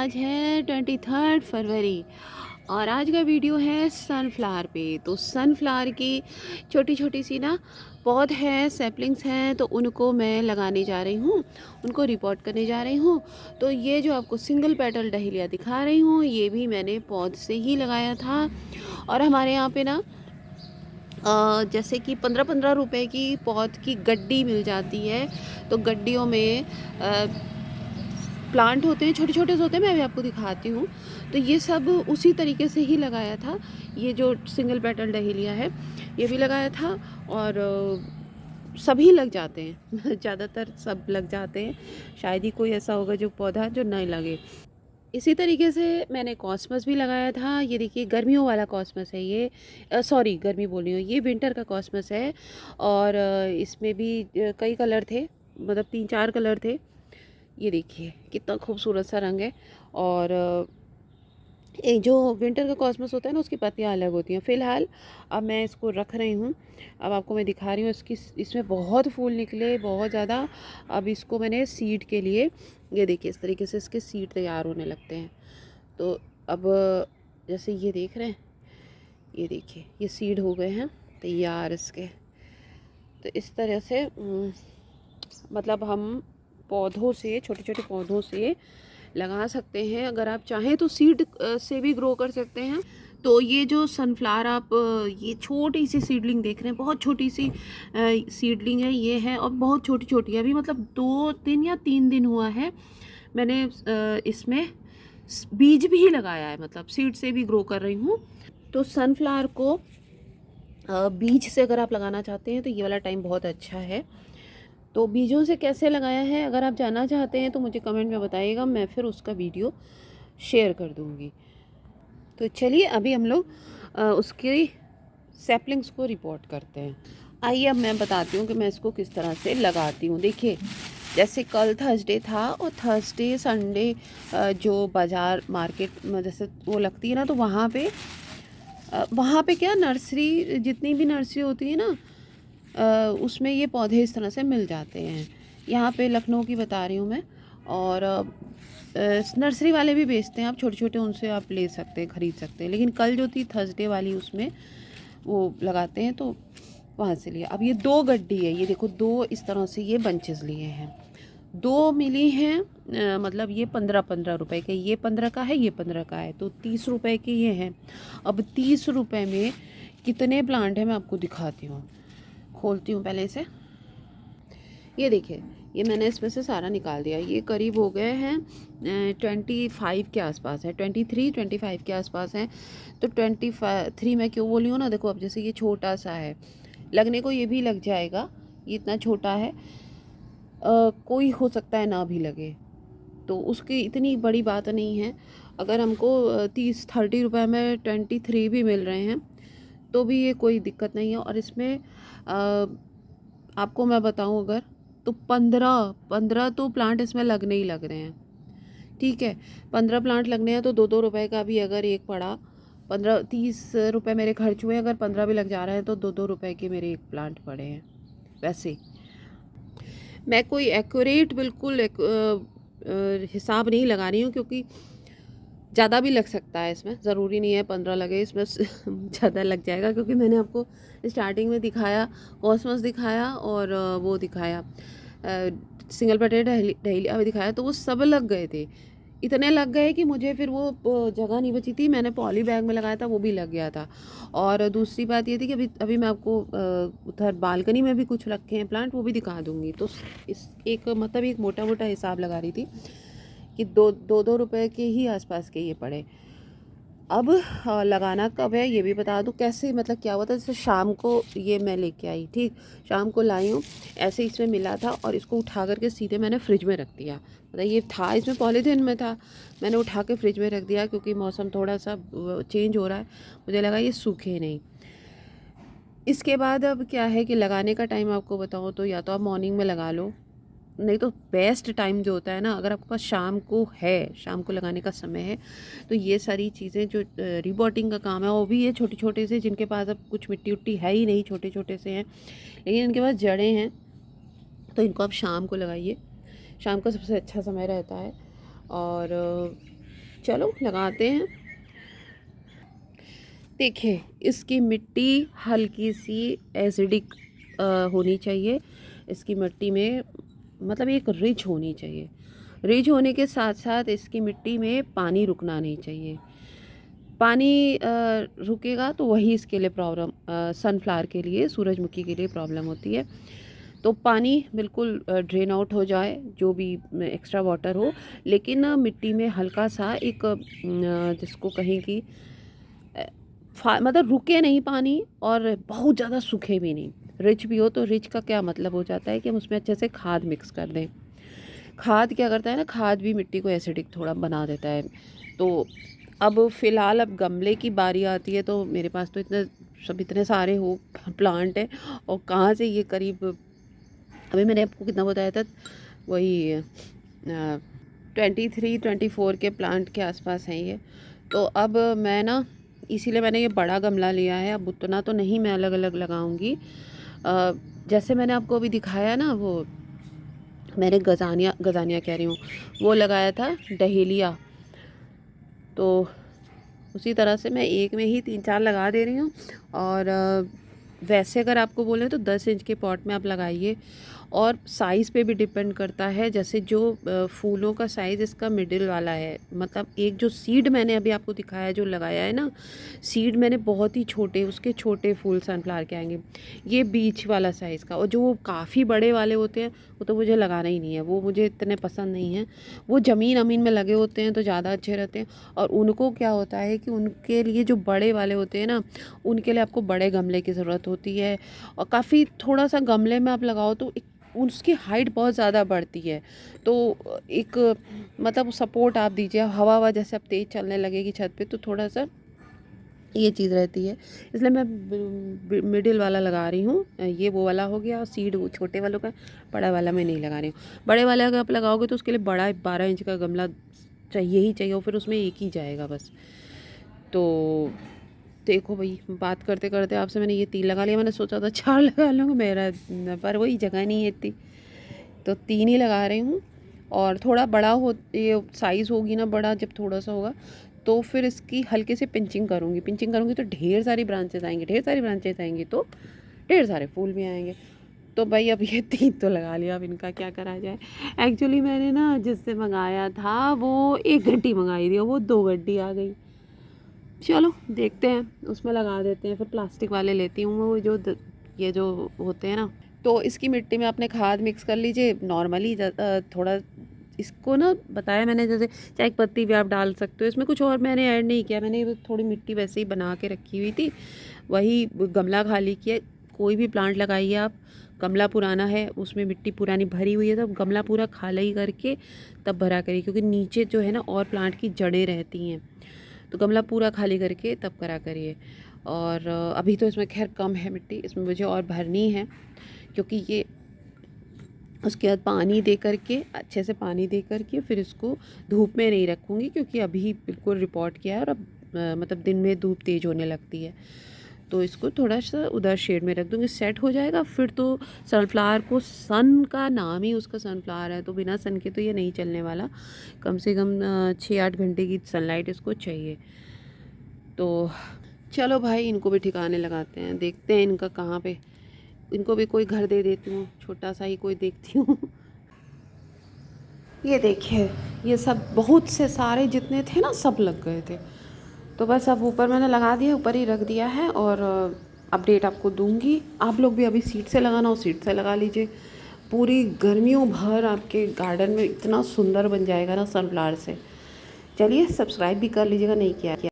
आज है 23 फरवरी और आज का वीडियो है सनफ्लावर पे। तो सनफ्लावर की छोटी छोटी सी ना पौध है, सैपलिंग्स हैं, तो उनको मैं लगाने जा रही हूँ, उनको रिपोर्ट करने जा रही हूँ। तो ये जो आपको सिंगल पेटल डहेलिया दिखा रही हूँ, ये भी मैंने पौध से ही लगाया था। और हमारे यहाँ पे ना जैसे कि 15-15 रुपए की पौध की गड्डी मिल जाती है। तो गड्डियों में प्लांट होते हैं, छोटे छोटे से होते हैं, मैं भी आपको दिखाती हूँ। तो ये सब उसी तरीके से ही लगाया था। ये जो सिंगल पेटल डहेलिया है ये भी लगाया था और सभी लग जाते हैं ज़्यादातर सब लग जाते हैं, शायद ही कोई ऐसा होगा जो पौधा जो नहीं लगे। इसी तरीके से मैंने कॉस्मस भी लगाया था। ये देखिए गर्मियों वाला कॉस्मस है ये, सॉरी गर्मी बोल रही हूँ, ये विंटर का कॉस्मस है। और इसमें भी कई कलर थे, मतलब 3-4 कलर थे। ये देखिए कितना खूबसूरत सा रंग है। और ये जो विंटर का कॉस्मस होता है ना, उसकी पत्तियाँ अलग होती हैं। फ़िलहाल अब मैं इसको रख रही हूँ, अब आपको मैं दिखा रही हूँ। इसमें बहुत फूल निकले, बहुत ज़्यादा। अब इसको मैंने सीड के लिए, ये देखिए इस तरीके से इसके सीड तैयार होने लगते हैं। तो अब जैसे ये देख रहे हैं, ये देखिए ये सीड हो गए हैं तैयार इसके। तो इस तरह से मतलब हम पौधों से, छोटे छोटे पौधों से लगा सकते हैं। अगर आप चाहें तो सीड से भी ग्रो कर सकते हैं। तो ये जो सनफ्लावर आप ये छोटी सी सीडलिंग देख रहे हैं, बहुत छोटी सी सीडलिंग है ये है, और बहुत छोटी छोटी है। अभी मतलब 2 दिन या 3 दिन हुआ है मैंने इसमें बीज भी लगाया है, मतलब सीड से भी ग्रो कर रही हूँ। तो सनफ्लावर को बीज से अगर आप लगाना चाहते हैं तो ये वाला टाइम बहुत अच्छा है। तो बीजों से कैसे लगाया है अगर आप जानना चाहते हैं तो मुझे कमेंट में बताइएगा, मैं फिर उसका वीडियो शेयर कर दूँगी। तो चलिए अभी हम लोग उसकी सैपलिंग्स को रिपोर्ट करते हैं। आइए अब मैं बताती हूँ कि मैं इसको किस तरह से लगाती हूँ। देखिए जैसे कल थर्सडे था, और थर्सडे संडे जो बाज़ार मार्केट में जैसे वो लगती है ना, तो वहाँ पे क्या नर्सरी, जितनी भी नर्सरी होती है ना, उसमें ये पौधे इस तरह से मिल जाते हैं। यहाँ पे लखनऊ की बता रही हूँ मैं। और नर्सरी वाले भी बेचते हैं, आप छोटे छोटे उनसे आप ले सकते हैं, ख़रीद सकते हैं। लेकिन कल जो थी थर्सडे वाली, उसमें वो लगाते हैं, तो वहाँ से लिया। अब ये 2 गड्डी है, ये देखो 2 इस तरह से ये बंचेस लिए हैं। 2 मिली हैं, मतलब ये 15-15 रुपए के, ये 15 का है, ये 15 का है, तो 30 रुपए के ये हैं। अब 30 रुपए में कितने प्लांट हैं मैं आपको दिखाती हूँ। खोलती हूँ पहले इसे। ये देखिए ये मैंने इसमें से सारा निकाल दिया। ये करीब हो गए हैं 25 के आसपास है, 23-25 के आसपास हैं। तो 23 मैं क्यों बोली हूँ ना, देखो अब जैसे ये छोटा सा है, लगने को ये भी लग जाएगा, ये इतना छोटा है, कोई हो सकता है ना भी लगे, तो उसकी इतनी बड़ी बात नहीं है। अगर हमको 30-30 रुपये में 23 भी मिल रहे हैं तो भी ये कोई दिक्कत नहीं है। और इसमें आपको मैं बताऊं अगर, तो 15 तो प्लांट इसमें लगने ही लग रहे हैं। ठीक है, 15 प्लांट लगने हैं, तो 2-2 रुपए का भी अगर एक पड़ा, 15-30 रुपए मेरे खर्च हुए, अगर 15 भी लग जा रहे हैं तो 2-2 रुपए के मेरे एक प्लांट पड़े हैं। वैसे मैं कोई एक्यूरेट बिल्कुल हिसाब नहीं लगा रही हूँ, क्योंकि ज़्यादा भी लग सकता है इसमें, ज़रूरी नहीं है 15 लगे, इसमें ज़्यादा लग जाएगा। क्योंकि मैंने आपको स्टार्टिंग में दिखाया, कॉस्मस दिखाया, और वो दिखाया सिंगल पेटेड डहेलिया भी दिखाया, तो वो सब लग गए थे। इतने लग गए कि मुझे फिर वो जगह नहीं बची थी, मैंने पॉली बैग में लगाया था, वो भी लग गया था। और दूसरी बात ये थी कि अभी अभी मैं आपको उधर बालकनी में भी कुछ रखे हैं प्लांट, वो भी दिखा दूँगी। तो इस एक मतलब एक मोटा मोटा हिसाब लगा रही थी कि 2-2 रुपए के ही आसपास के ये पड़े। अब लगाना कब है ये भी बता दूँ कैसे, मतलब क्या हुआ था। जैसे शाम को ये मैं लेके आई, ठीक, शाम को लाई हूँ, ऐसे इसमें मिला था, और इसको उठा करके सीधे मैंने फ्रिज में रख दिया। मतलब ये था इसमें पॉलीथीन में था, मैंने उठा के फ्रिज में रख दिया, क्योंकि मौसम थोड़ा सा चेंज हो रहा है, मुझे लगा ये सूखे नहीं। इसके बाद अब क्या है कि लगाने का टाइम आपको बताऊँ तो, या तो आप मॉर्निंग में लगा लो, नहीं तो बेस्ट टाइम जो होता है ना, अगर आपके पास शाम को है, शाम को लगाने का समय है, तो ये सारी चीज़ें जो रिपोर्टिंग का काम है, वो भी ये छोटे छोटे से, जिनके पास अब कुछ मिट्टी उट्टी है ही नहीं, छोटे छोटे से हैं, लेकिन इनके पास जड़ें हैं, तो इनको आप शाम को लगाइए। शाम का सबसे अच्छा समय रहता है। और चलो लगाते हैं। देखिए इसकी मिट्टी हल्की सी एसिडिक होनी चाहिए। इसकी मिट्टी में मतलब एक रिच होनी चाहिए। रिच होने के साथ साथ इसकी मिट्टी में पानी रुकना नहीं चाहिए। पानी रुकेगा तो वही इसके लिए प्रॉब्लम, सनफ्लावर के लिए, सूरजमुखी के लिए प्रॉब्लम होती है। तो पानी बिल्कुल ड्रेन आउट हो जाए, जो भी एक्स्ट्रा वाटर हो, लेकिन मिट्टी में हल्का सा एक जिसको कहें कि मतलब रुके नहीं पानी और बहुत ज़्यादा सूखे भी नहीं। रिच भी हो तो रिच का क्या मतलब हो जाता है कि हम उसमें अच्छे से खाद मिक्स कर दें। खाद क्या करता है ना, खाद भी मिट्टी को एसिडिक थोड़ा बना देता है। तो अब फ़िलहाल अब गमले की बारी आती है, तो मेरे पास तो इतने सारे हो प्लांट हैं, और कहाँ से ये करीब अभी मैंने आपको कितना बताया था, वही 23-24 के प्लांट के आसपास हैं ये। तो अब मैं ना इसीलिए मैंने ये बड़ा गमला लिया है। अब उतना तो नहीं मैं अलग अलग लगाऊंगी। जैसे मैंने आपको अभी दिखाया ना, वो मैंने गजानिया कह रही हूँ, वो लगाया था डहेलिया। तो उसी तरह से मैं एक में ही 3-4 लगा दे रही हूँ। और वैसे अगर आपको बोलें तो 10 इंच के पॉट में आप लगाइए, और साइज़ पे भी डिपेंड करता है। जैसे जो फूलों का साइज़ इसका मिडिल वाला है, मतलब एक जो सीड मैंने अभी आपको दिखाया जो लगाया है ना, सीड मैंने बहुत ही छोटे, उसके छोटे फूल सनफ्लावर के आएंगे। ये बीच वाला साइज़ का, और जो वो काफ़ी बड़े वाले होते हैं वो तो मुझे लगाना ही नहीं है, वो मुझे इतने पसंद नहीं हैं। वो ज़मीन अमीन में लगे होते हैं तो ज़्यादा अच्छे रहते हैं। और उनको क्या होता है कि उनके लिए जो बड़े वाले होते हैं ना, उनके लिए आपको बड़े गमले की ज़रूरत होती है। और काफ़ी थोड़ा सा गमले में आप लगाओ तो उसकी हाइट बहुत ज़्यादा बढ़ती है। तो एक मतलब सपोर्ट आप दीजिए। हवा जैसे अब तेज़ चलने लगेगी छत पे, तो थोड़ा सा ये चीज़ रहती है। इसलिए मैं मिडिल वाला लगा रही हूँ। ये वो वाला हो गया, और सीड वो छोटे वालों का, बड़ा वाला मैं नहीं लगा रही हूँ। बड़े वाले अगर आप लगाओगे तो उसके लिए बड़ा 12 इंच का गमला चाहिए ही चाहिए, और फिर उसमें एक ही जाएगा बस। तो देखो भाई, बात करते करते आपसे मैंने ये 3 लगा लिया। मैंने सोचा था 4 लगा लूँगा, मेरा पर वही जगह नहीं है इतनी, तो 3 ही लगा रही हूँ। और थोड़ा बड़ा हो, ये साइज़ होगी ना बड़ा, जब थोड़ा सा होगा तो फिर इसकी हल्के से पिंचिंग करूँगी तो ढेर सारी ब्रांचेस आएंगी, तो ढेर सारे फूल भी आएंगे। तो भाई अब ये 3 तो लगा लिया, अब इनका क्या करा जाए। एक्चुअली मैंने ना जिससे मंगाया था वो 1 घंटी मंगाई थी, और वो 2 घंटी आ गई। चलो देखते हैं, उसमें लगा देते हैं। फिर प्लास्टिक वाले लेती हूँ, वो जो ये जो होते हैं ना। तो इसकी मिट्टी में आपने खाद मिक्स कर लीजिए नॉर्मली, थोड़ा इसको ना बताया मैंने, जैसे चाय पत्ती भी आप डाल सकते हो इसमें, कुछ और मैंने ऐड नहीं किया। मैंने थोड़ी मिट्टी वैसे ही बना के रखी हुई थी, वही गमला खाली किया। कोई भी प्लांट लगाइए आप, गमला पुराना है उसमें मिट्टी पुरानी भरी हुई है, तो गमला पूरा खाली करके तब भरा करिए, क्योंकि नीचे जो है ना और प्लांट की जड़ें रहती हैं। तो गमला पूरा खाली करके तब करा करिए। और अभी तो इसमें खैर कम है मिट्टी, इसमें मुझे और भरनी है, क्योंकि ये उसके बाद पानी दे करके, अच्छे से पानी दे करके फिर इसको धूप में नहीं रखूँगी, क्योंकि अभी बिल्कुल रिपोर्ट किया है, और अब मतलब दिन में धूप तेज़ होने लगती है। तो इसको थोड़ा सा उधर शेड में रख दूँगी, सेट हो जाएगा। फिर तो सनफ्लावर को, सन का नाम ही उसका सनफ्लावर है, तो बिना सन के तो ये नहीं चलने वाला। कम से कम 6-8 घंटे की सनलाइट इसको चाहिए। तो चलो भाई, इनको भी ठिकाने लगाते हैं, देखते हैं इनका कहाँ पे, इनको भी कोई घर दे देती हूँ, छोटा सा ही कोई देखती हूँ। ये देखिए, ये सब बहुत से सारे जितने थे ना, सब लग गए थे। तो बस अब ऊपर मैंने लगा दिया, ऊपर ही रख दिया है, और अपडेट आपको दूंगी। आप लोग भी अभी सीड से लगाना हो, सीड से लगा लीजिए। पूरी गर्मियों भर आपके गार्डन में इतना सुंदर बन जाएगा ना सनफ्लावर से। चलिए, सब्सक्राइब भी कर लीजिएगा, नहीं किया।